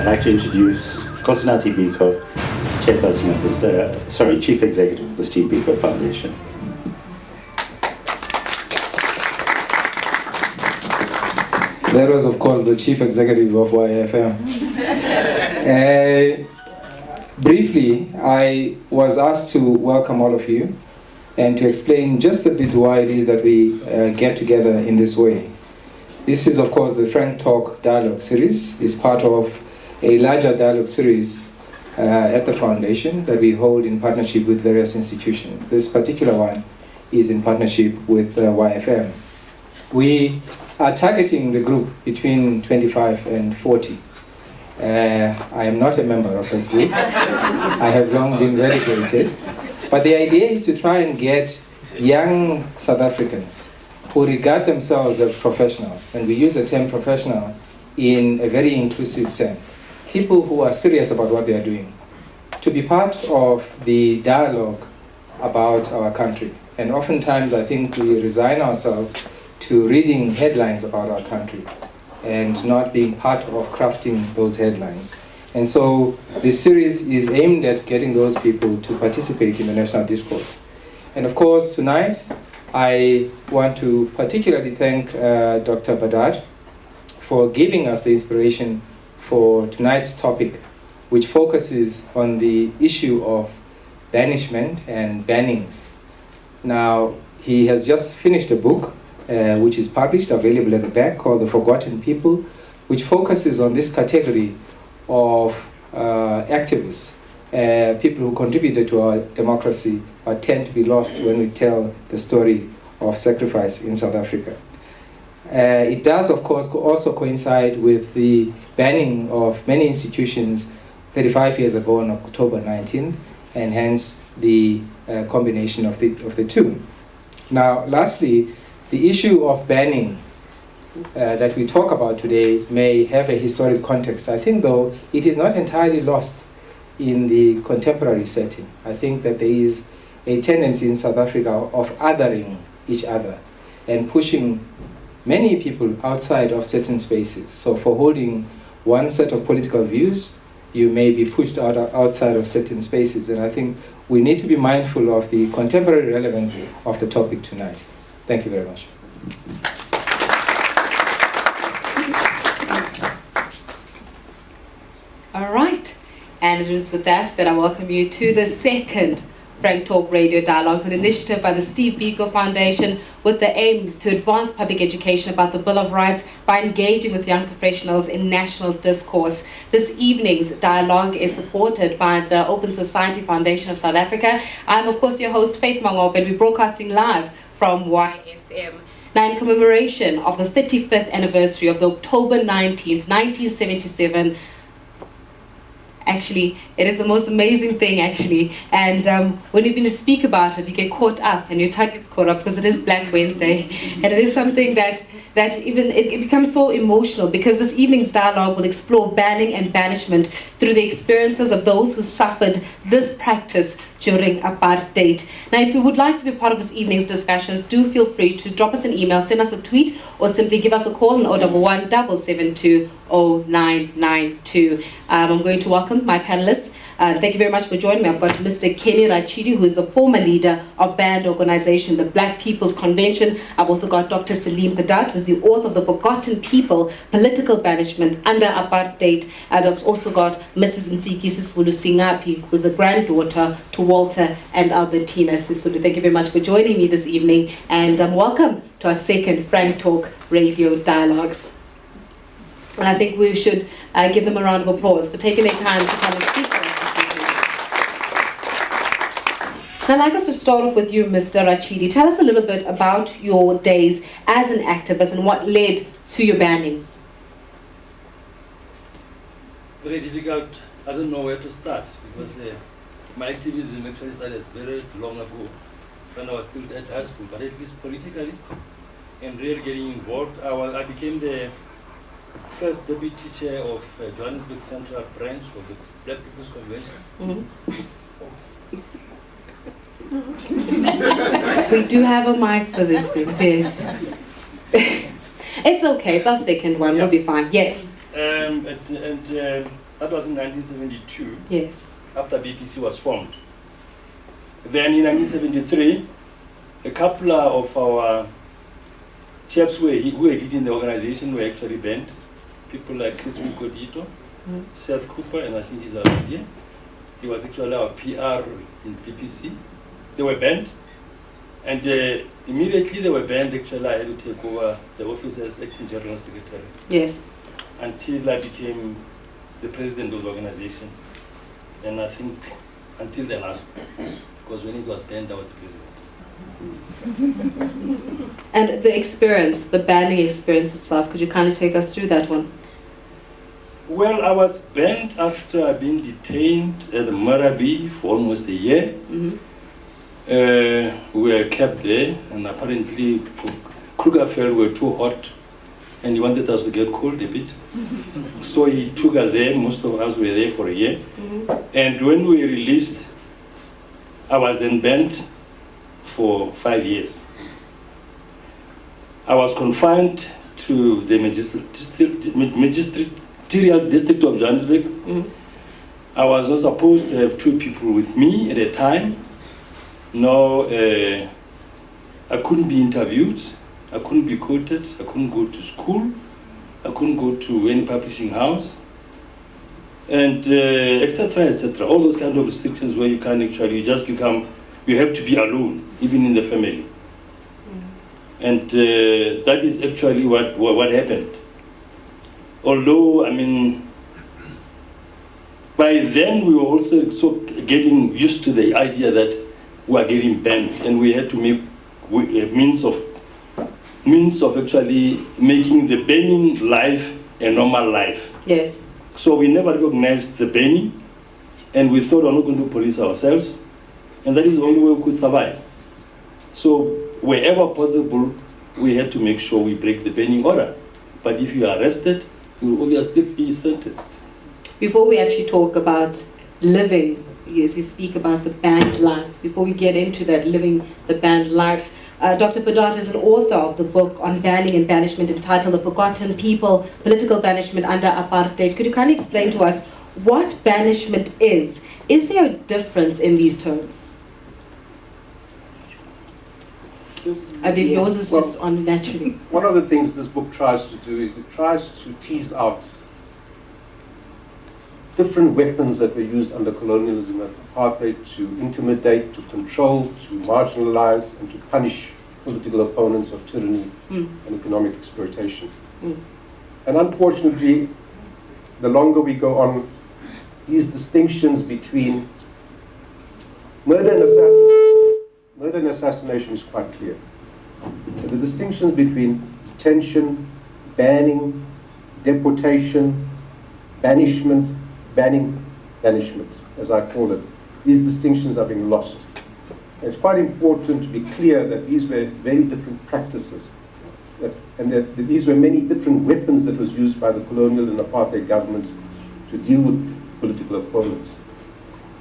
like to introduce Kosinati Biko, chairperson of this, Chief Executive of the Steve Biko Foundation. That was, of course, the Chief Executive of YFM. Briefly, I was asked to welcome all of you and to explain just a bit why it is that we get together in this way. This is, of course, the FrankTalk dialogue series. It's part of a larger dialogue series at the foundation that we hold in partnership with various institutions. This particular one is in partnership with YFM. We are targeting the group between 25 and 40. I am not a member of that group. I have long been relegated. But the idea is to try and get young South Africans who regard themselves as professionals, and we use the term professional in a very inclusive sense, people who are serious about what they are doing, to be part of the dialogue about our country. And oftentimes I think we resign ourselves to reading headlines about our country and not being part of crafting those headlines. And so this series is aimed at getting those people to participate in the national discourse. And of course, tonight, I want to particularly thank Dr. Badat for giving us the inspiration for tonight's topic, which focuses on the issue of banishment and bannings. Now, he has just finished a book which is published, available at the back, called The Forgotten People, which focuses on this category of activists, people who contributed to our democracy but tend to be lost when we tell the story of sacrifice in South Africa. It does, of course, also coincide with the banning of many institutions 35 years ago on October 19th, and hence the combination of the two. Now, lastly, the issue of banning that we talk about today may have a historic context. I think, though, it is not entirely lost in the contemporary setting. I think that there is a tendency in South Africa of othering each other and pushing many people outside of certain spaces. So for holding one set of political views, you may be pushed outside of certain spaces. And I think we need to be mindful of the contemporary relevance of the topic tonight. Thank you very much. All right, and it is with that I welcome you to the second Frank Talk Radio Dialogues, an initiative by the Steve Biko Foundation with the aim to advance public education about the Bill of Rights by engaging with young professionals in national discourse. This evening's dialogue is supported by the Open Society Foundation of South Africa. I'm, of course, your host, Faith Mangop, and we're broadcasting live from YFM. Now, in commemoration of the 35th anniversary of the October 19th, 1977, actually, it is the most amazing thing, actually. And when you begin to speak about it, you get caught up and your tongue gets caught up because it is Black Wednesday. And it is something that even it becomes so emotional, because this evening's dialogue will explore banning and banishment through the experiences of those who suffered this practice during apartheid. Now, if you would like to be part of this evening's discussions, do feel free to drop us an email, send us a tweet, or simply give us a call on 011 772 0992. I'm going to welcome my panelists. Thank you very much for joining me. I've got Mr. Kenny Rachidi, who is the former leader of band organization, the Black People's Convention. I've also got Dr. Saleem Badat, who's the author of The Forgotten People, Political Banishment Under Apartheid. And I've also got Mrs. Ntsiki Sisulu Singapi, who's the granddaughter to Walter and Albertina Sisulu. Thank you very much for joining me this evening, and welcome to our second Frank Talk Radio Dialogues. And I think we should give them a round of applause for taking their time to come and speak to us. Now, I'd like us to start off with you, Mr. Rachidi. Tell us a little bit about your days as an activist and what led to your banning. Very difficult. I don't know where to start, because my activism actually started very long ago when I was still at high school, but at least politically and really getting involved. I became the first deputy chair of Johannesburg Central Branch of the Black People's Convention. We do have a mic for this thing, yes. It's okay, it's our second one, we'll be fine, yes. That was in 1972, Yes. after BPC was formed. Then in 1973, a couple of our chaps who were leading the organization were actually banned. People like Chris Biko, Seth Cooper, and I think he's around here. He was actually our PR in PPC. They were banned. And immediately they were banned, actually I had to take over the office as acting general secretary. Yes. Until I became the president of the organization. And I think until the last, because when it was banned, I was the president. And the experience, the banning experience itself, could you kindly take us through that one? Well, I was banned after being detained at Marabi for almost a year. We were kept there, and apparently Krugerfeld were too hot, and he wanted us to get cold a bit. So he took us there. Most of us were there for a year. And when we were released, I was then banned for 5 years. I was confined to the magisterial district of Johannesburg. I was not supposed to have 2 people with me at a time. No, I couldn't be interviewed, I couldn't be quoted, I couldn't go to school, I couldn't go to any publishing house, and etc., etc. All those kind of restrictions where you can't actually, you have to be alone, even in the family. And that is actually what happened. Although, I mean, by then we were also getting used to the idea that we are getting banned, and we had to make means of actually making the banning life a normal life. Yes. So we never recognized the banning, and we thought we're not going to police ourselves, and that is the only way we could survive. So wherever possible, we had to make sure we break the banning order. But if you are arrested, you will obviously be sentenced. Before we actually talk about living, as you speak about the banned life, before we get into that, living the banned life, Dr. Badat is an author of the book on banning and banishment entitled The Forgotten People, Political Banishment Under Apartheid. Could you kindly explain to us what banishment is? Is there a difference in these terms? I believe yours is just on naturally. One of the things this book tries to do is it tries to tease out different weapons that were used under colonialism and apartheid to intimidate, to control, to marginalize, and to punish political opponents of tyranny and economic exploitation. And unfortunately, the longer we go on, these distinctions between murder and assassination is quite clear. But the distinctions between detention, banning, deportation, banishment, banishment, as I call it, these distinctions are being lost. And it's quite important to be clear that these were very different practices, and that these were many different weapons that was used by the colonial and apartheid governments to deal with political opponents.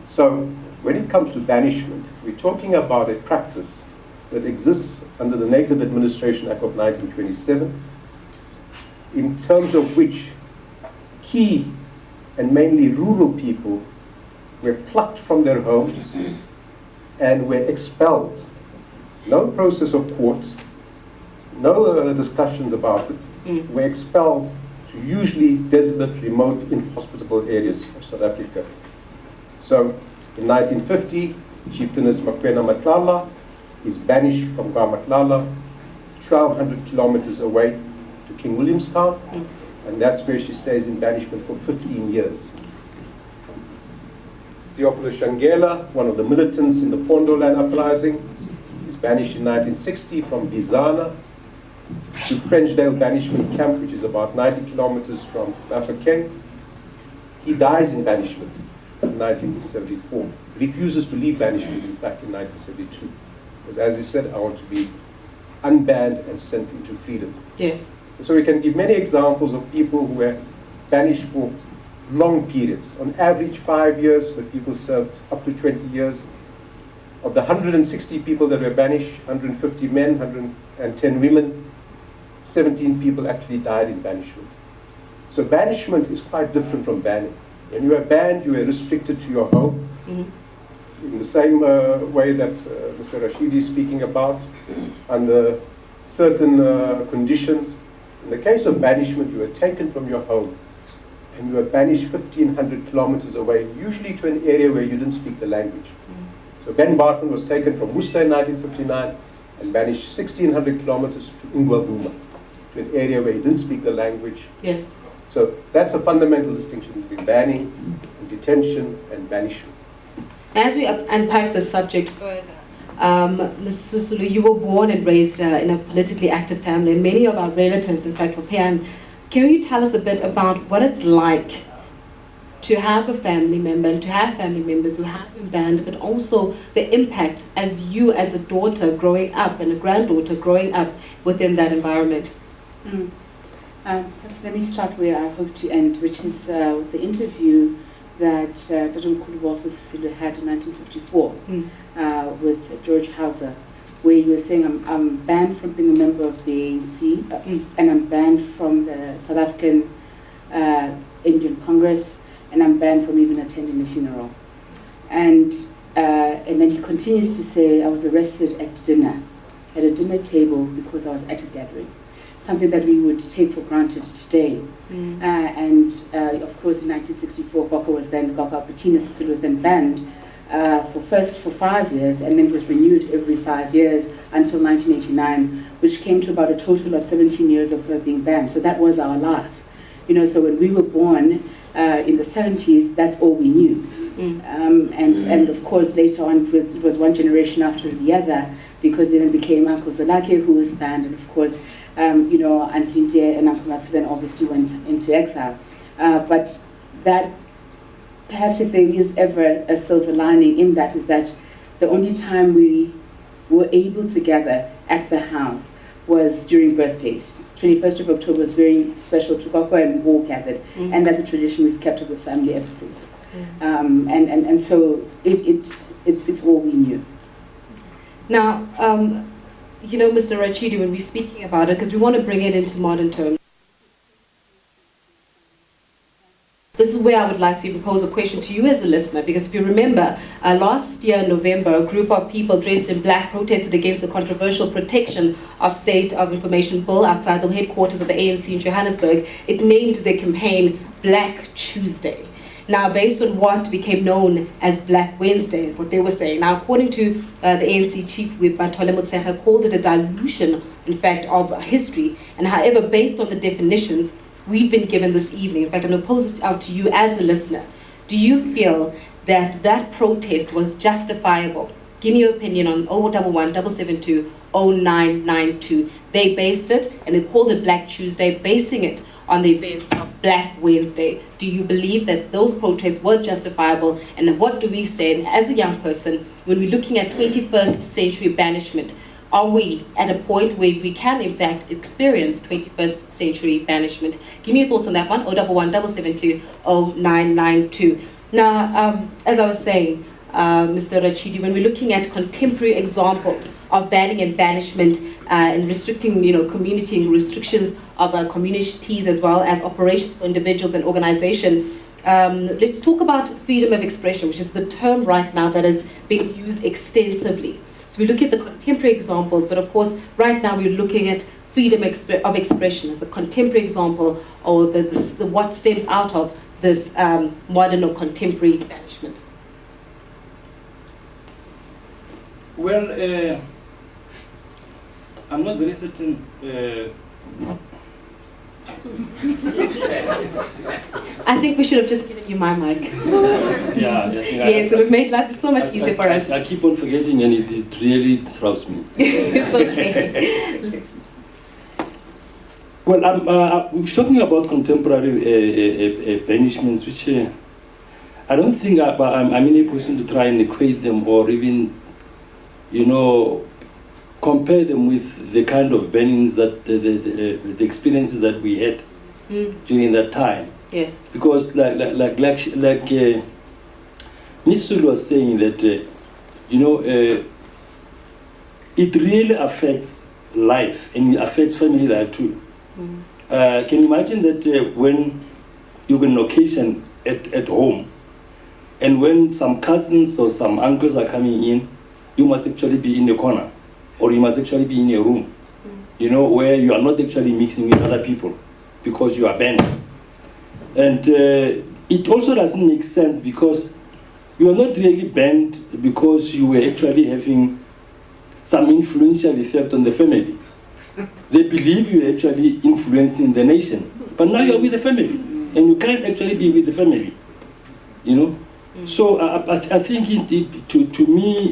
So when it comes to banishment, we're talking about a practice that exists under the Native Administration Act of 1927, in terms of which key and mainly rural people were plucked from their homes and were expelled. No process of court, no discussions about it, were expelled to usually desolate, remote, inhospitable areas of South Africa. So in 1950, Chieftainess Makwena Matlala is banished from Gwamatlala, 1,200 kilometers away to King Williamstown, and that's where she stays in banishment for 15 years. Theophilus Shangela, one of the militants in the Pondo Land uprising, is banished in 1960 from Bizana to Frenchdale Banishment Camp, which is about 90 kilometers from Bafokeng. He dies in banishment in 1974. He refuses to leave banishment, in fact, in 1972. Because as he said, I want to be unbanned and sent into freedom. Yes. So we can give many examples of people who were banished for long periods. On average, 5 years, but people served up to 20 years. Of the 160 people that were banished, 150 men, 110 women, 17 people actually died in banishment. So banishment is quite different from banning. When you were banned, you were restricted to your home. In the same way that Mr. Rachidi is speaking about, under certain conditions. In the case of banishment, you were taken from your home and you were banished 1,500 kilometers away, usually to an area where you didn't speak the language. So Ben Barton was taken from Worcester in 1959 and banished 1,600 kilometers to Ingwavuma, to an area where he didn't speak the language. Yes. So that's a fundamental distinction between banning, and detention, and banishment. As we unpack the subject further, Ms. Sisulu, you were born and raised in a politically active family, and many of our relatives, in fact, were Pan. Can you tell us a bit about what it's like to have a family member and to have family members who have been banned, but also the impact as you, as a daughter growing up and a granddaughter growing up within that environment? Perhaps let me start where I hope to end, which is the interview that Dr. Walter Sisulu had in 1954 with George Hauser, where he was saying, I'm banned from being a member of the ANC, and I'm banned from the South African Indian Congress, and I'm banned from even attending a funeral. And then he continues to say, I was arrested at dinner, at a dinner table because I was at a gathering. Something that we would take for granted today. Of course, in 1964, Gokka Bettina Sisulu was then banned for 5 years, and then was renewed every 5 years until 1989, which came to about a total of 17 years of her being banned. So that was our life. So when we were born in the 70s, that's all we knew. And of course, later on, it was one generation after the other, because then it became Uncle Zolake, who was banned, and of course, Antlinte and Uncle Matsu then obviously went into exile. But that, perhaps if there is ever a silver lining in that, is that the only time we were able to gather at the house was during birthdays. 21st of October was very special to Gokko, and we all gathered. And that's a tradition we've kept as a family ever since. And so it's all we knew. Now, Mr. Rachidi, when we're speaking about it, because we want to bring it into modern terms, this is where I would like to even pose a question to you as a listener, because if you remember, last year in November, a group of people dressed in black protested against the controversial Protection of State of Information Bill outside the headquarters of the ANC in Johannesburg. It named their campaign Black Tuesday. Now, based on what became known as Black Wednesday, what they were saying. Now, according to the ANC chief whip, Batole Motshekga, called it a dilution, in fact, of history. And however, based on the definitions we've been given this evening, in fact, I'm going to pose this out to you as a listener. Do you feel that that protest was justifiable? Give me your opinion on 011 772 0992. They based it, and they called it Black Tuesday, basing it on the events of Black Wednesday. Do you believe that those protests were justifiable? And what do we say, and as a young person, when we're looking at 21st century banishment, are we at a point where we can in fact experience 21st century banishment? Give me your thoughts on that one, 011 772 0992. Now, as I was saying, Mr. Rachidi, when we're looking at contemporary examples of banning and banishment and restricting, community restrictions of communities as well as operations for individuals and organization, let's talk about freedom of expression, which is the term right now that is being used extensively. So we look at the contemporary examples, but of course, right now we're looking at freedom of expression as the contemporary example, or the what stems out of this modern or contemporary banishment. Well, I'm not very certain. I think we should have just given you my mic. Yeah, yes, it would make life so much easier for us. I keep on forgetting, and it really disrupts me. It's okay. Well, we're talking about contemporary banishments, which I don't think I'm in a position to try and equate them or even, compare them with the kind of bannings that the experiences that we had during that time. Yes. Because like Ms. Sulu was saying that it really affects life, and it affects family life too. Can you imagine that when you get an occasion at home, and when some cousins or some uncles are coming in, you must actually be in a corner, or you must actually be in a room, you know, where you are not actually mixing with other people because you are banned. And it also doesn't make sense because you are not really banned because you were actually having some influential effect on the family. They believe you are actually influencing the nation, but now you're with the family, and you can't actually be with the family, you know. So I think to me,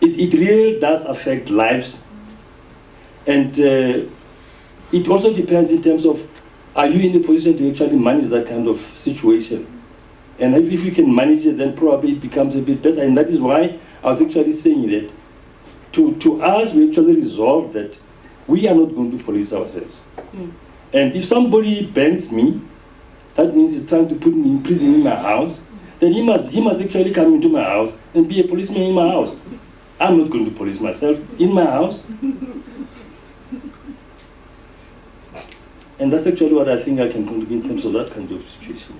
it really does affect lives, and it also depends in terms of, are you in a position to actually manage that kind of situation? And if you can manage it, then probably it becomes a bit better. And that is why I was actually saying that to us, we actually resolved that we are not going to police ourselves. And if somebody bans me, that means he's trying to put me in prison in my house, then he must actually come into my house and be a policeman in my house. I'm not going to police myself in my house. And that's actually what I think I can contribute in terms of that kind of situation.